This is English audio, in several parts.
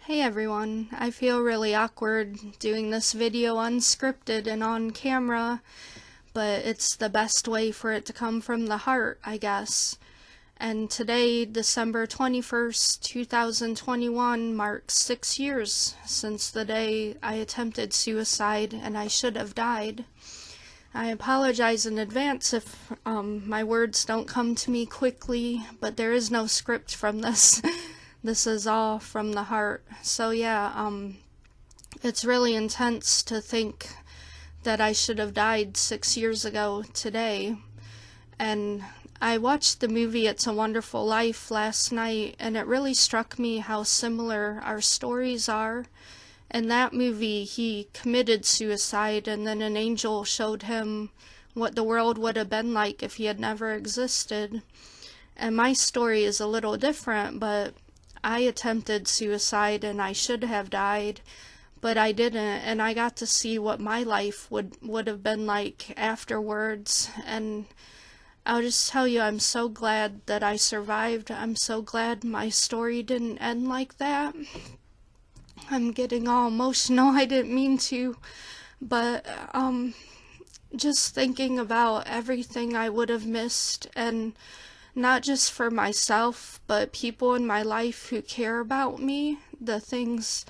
Hey everyone, I feel really awkward doing this video unscripted and on camera, but it's the best way for it to come from the heart, I guess. And today, December 21st, 2021, marks 6 years since the day I attempted suicide and I should have died. I apologize in advance if my words don't come to me quickly, but there is no script from this. This is all from the heart. So yeah, it's really intense to think that I should have died 6 years ago today. And I watched the movie It's a Wonderful Life last night, and it really struck me how similar our stories are. In that movie, he committed suicide, and then an angel showed him what the world would have been like if he had never existed. And my story is a little different, but I attempted suicide and I should have died, but I didn't, and I got to see what my life would have been like afterwards. And I'll just tell you, I'm so glad that I survived. I'm so glad my story didn't end like that. I'm getting all emotional. I didn't mean to, but just thinking about everything I would have missed, and not just for myself, but people in my life who care about me, the things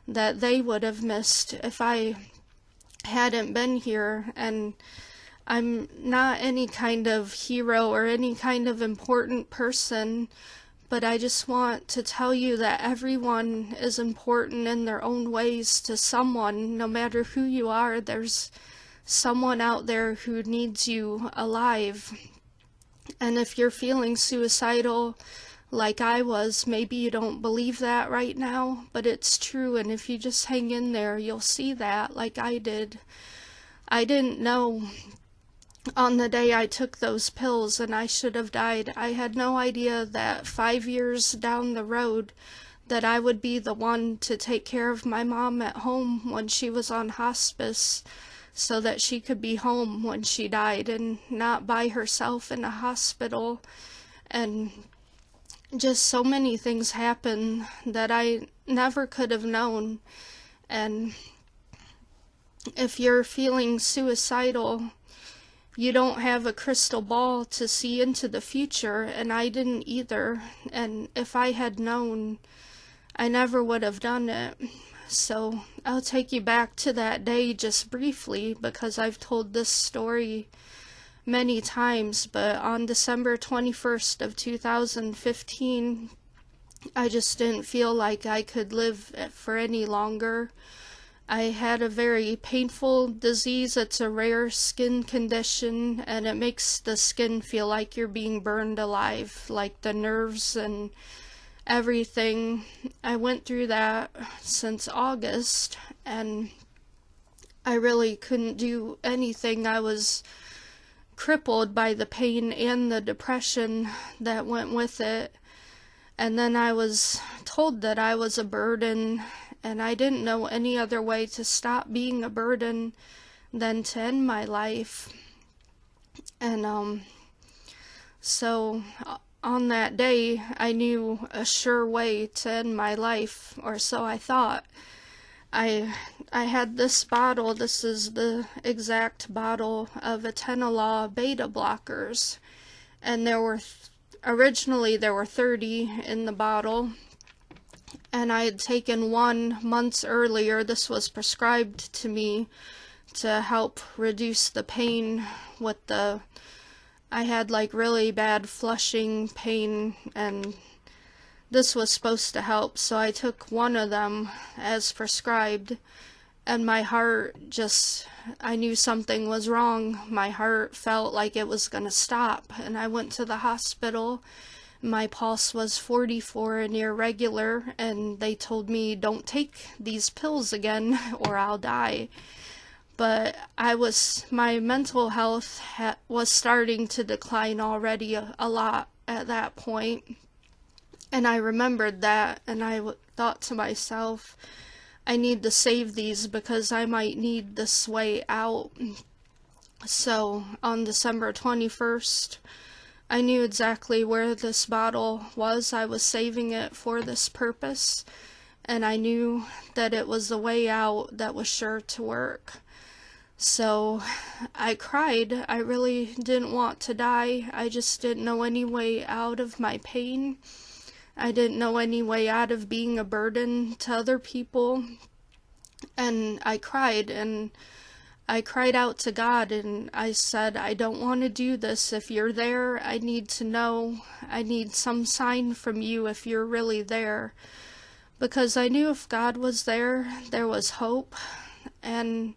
that they would have missed if I hadn't been here. And I'm not any kind of hero or any kind of important person, but I just want to tell you that everyone is important in their own ways to someone. No matter who you are, there's someone out there who needs you alive. And if you're feeling suicidal like I was, maybe you don't believe that right now, but it's true. And if you just hang in there, you'll see that like I did. I didn't know on the day I took those pills and I should have died. I had no idea that 5 years down the road that I would be the one to take care of my mom at home when she was on hospice, so that she could be home when she died and not by herself in a hospital. And just so many things happen that I never could have known. And if you're feeling suicidal, you don't have a crystal ball to see into the future, and I didn't either. And if I had known, I never would have done it. So I'll take you back to that day just briefly, because I've told this story many times. But on December 21st of 2015, I just didn't feel like I could live for any longer. I had a very painful disease. It's a rare skin condition, and it makes the skin feel like you're being burned alive, like the nerves and everything. I went through that since August, and I really couldn't do anything. I was crippled by the pain and the depression that went with it. And then I was told that I was a burden, and I didn't know any other way to stop being a burden than to end my life. And so on that day, I knew a sure way to end my life, or so I thought. I had this bottle. This is the exact bottle of atenolol beta blockers, and originally there were 30 in the bottle, and I had taken one months earlier. This was prescribed to me to help reduce the pain with I had like really bad flushing pain, and this was supposed to help. So I took one of them as prescribed, and my heart I knew something was wrong. My heart felt like it was gonna stop, and I went to the hospital. My pulse was 44 and irregular, and they told me, don't take these pills again or I'll die. But my mental health was starting to decline already a lot at that point. And I remembered that, and I thought to myself, I need to save these because I might need this way out. So on December 21st, I knew exactly where this bottle was. I was saving it for this purpose. and I knew that it was the way out that was sure to work. So I cried. I really didn't want to die. I just didn't know any way out of my pain. I didn't know any way out of being a burden to other people. And I cried out to God, and I said, I don't want to do this. If you're there, I need to know. I need some sign from you if you're really there. Because I knew if God was there, there was hope. And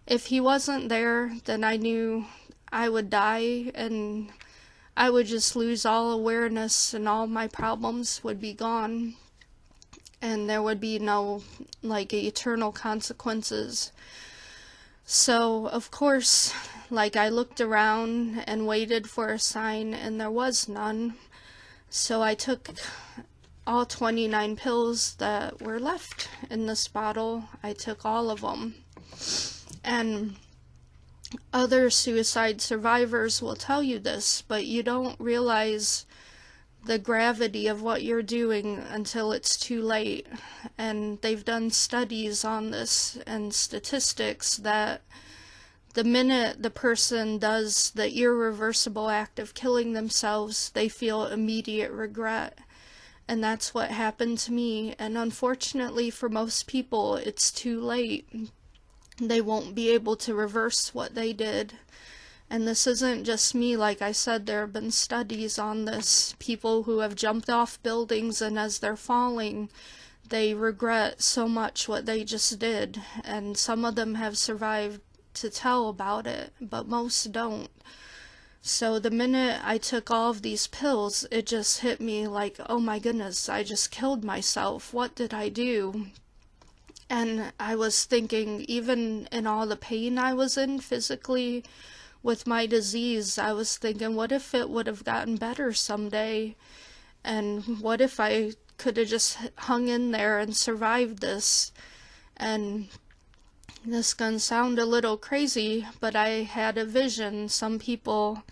if he wasn't there, then I knew I would die, and I would just lose all awareness, and all my problems would be gone. And there would be no, eternal consequences. So, of course, I looked around and waited for a sign, and there was none. So I took all 29 pills that were left in this bottle. I took all of them. And other suicide survivors will tell you this, but you don't realize the gravity of what you're doing until it's too late. And they've done studies on this and statistics that the minute the person does the irreversible act of killing themselves, they feel immediate regret. And that's what happened to me. And unfortunately for most people, it's too late. They won't be able to reverse what they did. And this isn't just me. Like I said, there have been studies on this. People who have jumped off buildings, and as they're falling, they regret so much what they just did. And some of them have survived to tell about it, but most don't. So the minute I took all of these pills, it just hit me like, oh my goodness, I just killed myself. What did I do? And I was thinking, even in all the pain I was in physically with my disease, I was thinking, what if it would have gotten better someday? And what if I could have just hung in there and survived this? And this can sound a little crazy, but I had a vision. Some people,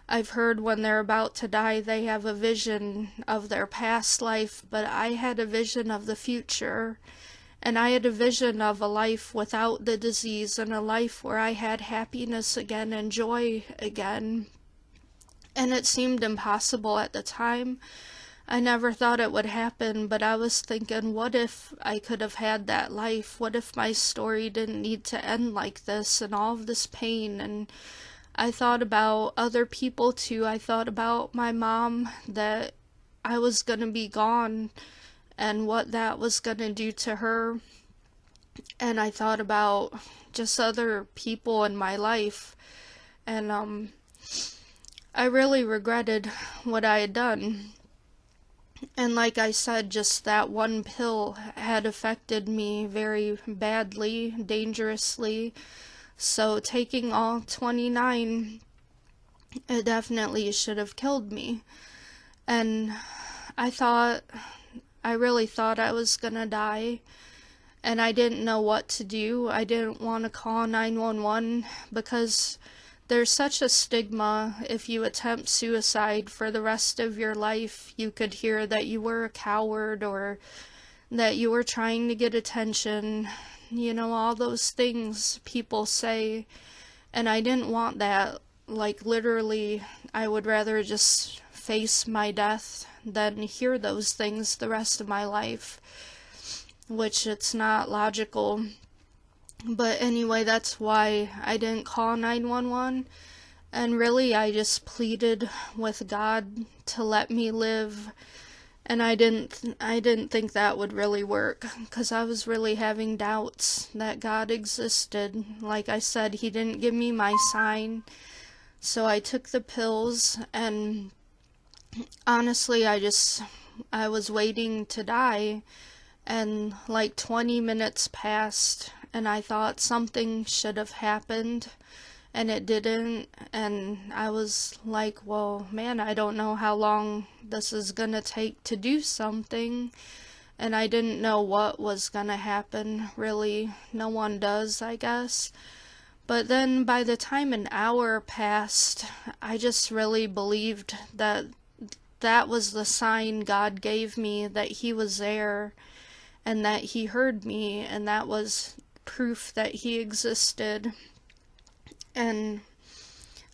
I've heard when they're about to die, they have a vision of their past life, but I had a vision of the future. And I had a vision of a life without the disease, and a life where I had happiness again and joy again. And it seemed impossible at the time. I never thought it would happen, but I was thinking, what if I could have had that life? What if my story didn't need to end like this, and all of this pain? And I thought about other people too. I thought about my mom, that I was going to be gone, and what that was going to do to her. And I thought about just other people in my life. And I really regretted what I had done. And like I said, just that one pill had affected me very badly, dangerously. So taking all 29, it definitely should have killed me. And I really thought I was gonna die, and I didn't know what to do. I didn't want to call 911 because there's such a stigma. If you attempt suicide for the rest of your life, you could hear that you were a coward, or that you were trying to get attention. You know, all those things people say, and I didn't want that. Literally, I would rather just face my death than hear those things the rest of my life, which it's not logical. But anyway, that's why I didn't call 911, and really I just pleaded with God to let me live. And I didn't think that would really work, because I was really having doubts that God existed. Like I said, he didn't give me my sign. So I took the pills, and honestly, I was waiting to die, and 20 minutes passed, and I thought something should have happened, and it didn't. And I was like, well, man, I don't know how long this is gonna take to do something. And I didn't know what was gonna happen, really. No one does, I guess. But then by the time an hour passed, I just really believed that that was the sign God gave me, that he was there. and that he heard me, and that was proof that he existed. And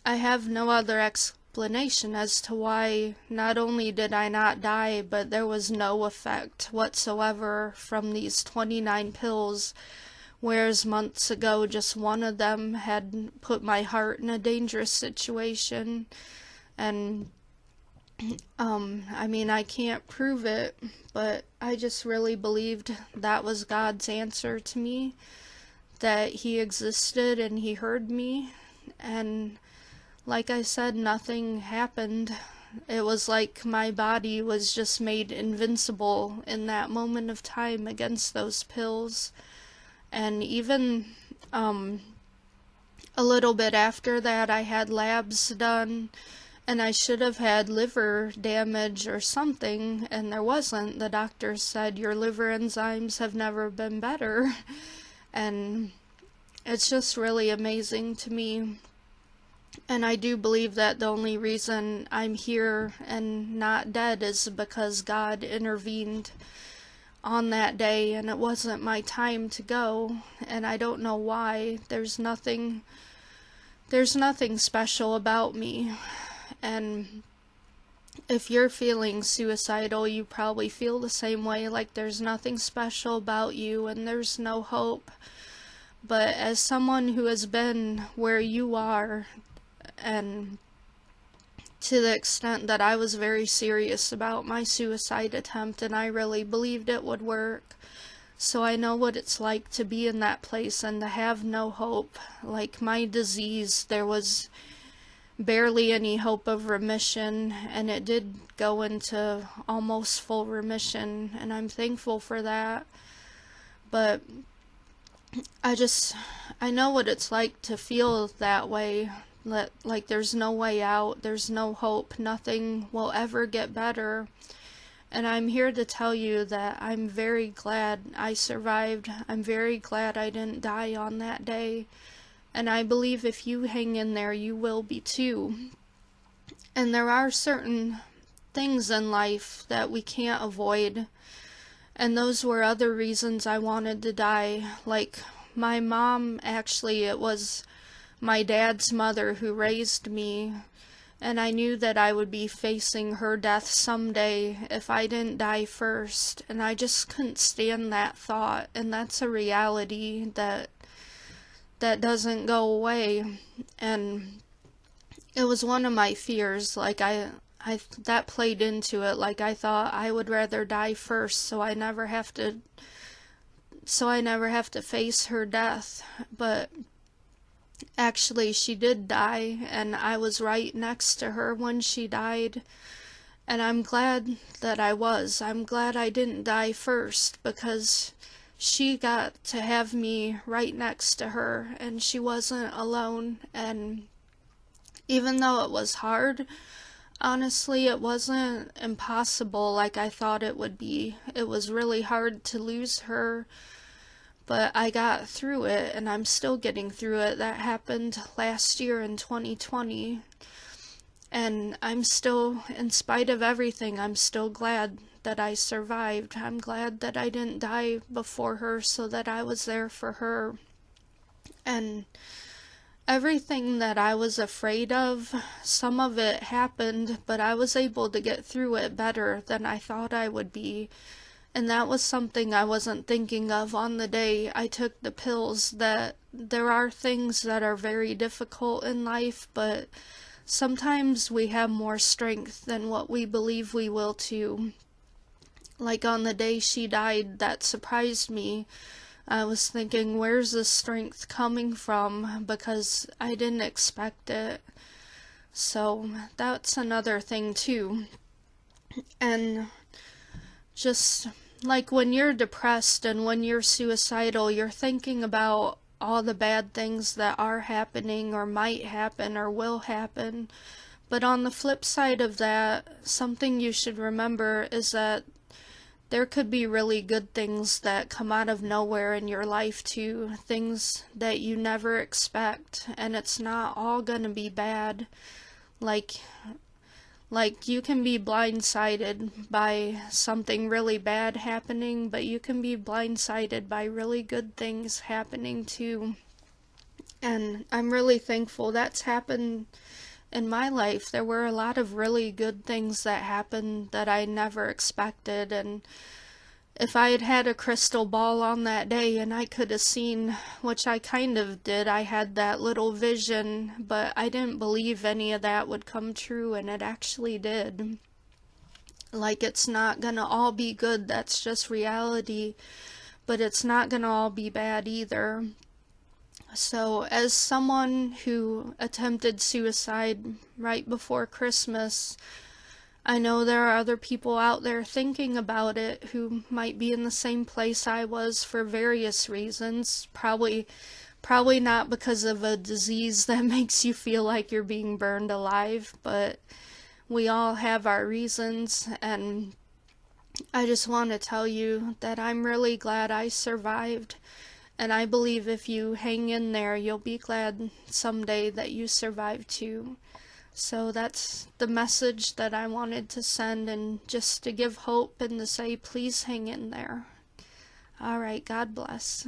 I have no other explanation as to why not only did I not die, but there was no effect whatsoever from these 29 pills, whereas months ago just one of them had put my heart in a dangerous situation. And I mean, I can't prove it, but I just really believed that was God's answer to me, that he existed and he heard me. And like I said, nothing happened. It was like my body was just made invincible in that moment of time against those pills. And even a little bit after that, I had labs done, and I should have had liver damage or something, and there wasn't. The doctor said, your liver enzymes have never been better. And it's just really amazing to me. And I do believe that the only reason I'm here and not dead is because God intervened on that day, and it wasn't my time to go, and I don't know why. There's nothing special about me. And if you're feeling suicidal, you probably feel the same way, like there's nothing special about you and there's no hope. But as someone who has been where you are, and to the extent that I was very serious about my suicide attempt and I really believed it would work, so I know what it's like to be in that place and to have no hope. Like my disease, there was barely any hope of remission, and it did go into almost full remission, and I'm thankful for that. But I know what it's like to feel that way, like there's no way out, there's no hope, nothing will ever get better. And I'm here to tell you that I'm very glad I survived. I'm very glad I didn't die on that day. And I believe if you hang in there, you will be too. And there are certain things in life that we can't avoid. And those were other reasons I wanted to die. Like my mom, actually, it was my dad's mother who raised me, and I knew that I would be facing her death someday if I didn't die first, and I just couldn't stand that thought. And that's a reality that doesn't go away. And it was one of my fears. Like I that played into it. Like I thought I would rather die first so I never have to face her death. But actually she did die, and I was right next to her when she died. And I'm glad that I was. I'm glad I didn't die first, because she got to have me right next to her, and she wasn't alone. And even though it was hard, honestly, it wasn't impossible like I thought it would be. It was really hard to lose her, but I got through it, and I'm still getting through it. That happened last year in 2020, and I'm still, in spite of everything, I'm still glad that I survived. I'm glad that I didn't die before her, so that I was there for her. And everything that I was afraid of, some of it happened, but I was able to get through it better than I thought I would be. And that was something I wasn't thinking of on the day I took the pills, that there are things that are very difficult in life, but sometimes we have more strength than what we believe we will too. Like on the day she died, that surprised me. I was thinking, where's the strength coming from? Because I didn't expect it. So that's another thing too. And just like when you're depressed and when you're suicidal, you're thinking about all the bad things that are happening or might happen or will happen. But on the flip side of that, something you should remember is that there could be really good things that come out of nowhere in your life too, things that you never expect, and it's not all gonna be bad. Like Like, you can be blindsided by something really bad happening, but you can be blindsided by really good things happening too. And I'm really thankful that's happened in my life. There were a lot of really good things that happened that I never expected, and if I had had a crystal ball on that day and I could have seen, which I kind of did, I had that little vision, but I didn't believe any of that would come true, and it actually did. Like, it's not gonna all be good, that's just reality, but it's not gonna all be bad either. So, as someone who attempted suicide right before Christmas, I know there are other people out there thinking about it who might be in the same place I was for various reasons. Probably not because of a disease that makes you feel like you're being burned alive, but we all have our reasons, and I just want to tell you that I'm really glad I survived. And I believe if you hang in there, you'll be glad someday that you survived too. So that's the message that I wanted to send, and just to give hope and to say, please hang in there. All right, God bless.